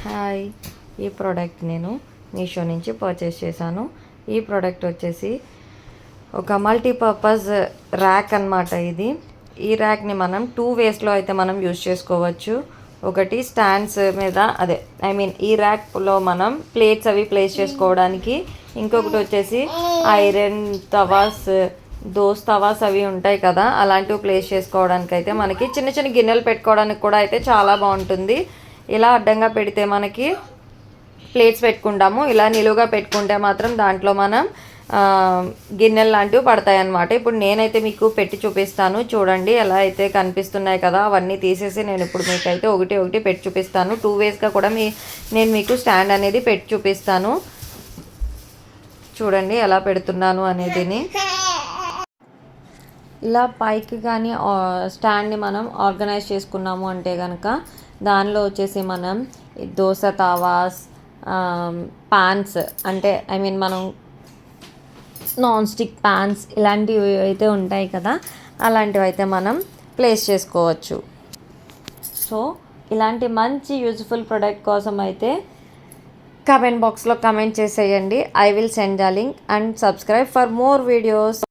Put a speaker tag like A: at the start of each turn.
A: Hi, ఈ product నేను మీషో నుంచి పర్చేస్ చేశాను. ఈ ప్రోడక్ట్ వచ్చేసి ఒక మల్టీపర్పస్ ర్యాక్ అన్నమాట. ఈ ర్యాక్ని మనం 2 వేస్లో అయితే మనం యూజ్ చేసుకోవచ్చు. ఒకటి స్టాండ్స్ మీద ఈ ర్యాక్లో మనం ప్లేట్స్ అవి ప్లేస్ చేసుకోవడానికి, ఇంకొకటి వచ్చేసి ఐరన్ తవాస్ తవాస్ అవి ఉంటాయి కదా, అలాంటివి ప్లేస్ చేసుకోవడానికి అయితే మనకి చిన్న చిన్న గిన్నెలు పెట్టుకోవడానికి కూడా అయితే చాలా బాగుంటుంది. ఇలా అడ్డంగా పెడితే మనకి ప్లేట్స్ పెట్టుకుంటాము, ఇలా నిలువుగా పెట్టుకుంటే మాత్రం దాంట్లో మనం గిన్నెలు లాంటివి పడతాయి అన్నమాట. ఇప్పుడు నేనైతే మీకు పెట్టి చూపిస్తాను, చూడండి ఎలా అయితే కనిపిస్తున్నాయి కదా. అవన్నీ తీసేసి నేను ఇప్పుడు మీకు అయితే ఒకటి ఒకటి పెట్టి చూపిస్తాను. 2 వేస్గా కూడా నేను మీకు స్టాండ్ అనేది పెట్టి చూపిస్తాను. చూడండి ఎలా పెడుతున్నాను అనేదిని. ఇలా పైకి కానీ స్టాండ్ని మనం ఆర్గనైజ్ చేసుకున్నాము అంటే కనుక దానిలో వచ్చేసి మనం దోశ తవాస్, పాన్స్ అంటే మనం నాన్ స్టిక్ పాన్స్ ఇలాంటివి అయితే ఉంటాయి కదా, అలాంటివి అయితే మనం ప్లేస్ చేసుకోవచ్చు. సో ఇలాంటి మంచి యూజ్ఫుల్ ప్రోడక్ట్ కోసం అయితే కమెంట్ బాక్స్లో కమెంట్ చేసేయండి. I will send the link and subscribe for more videos.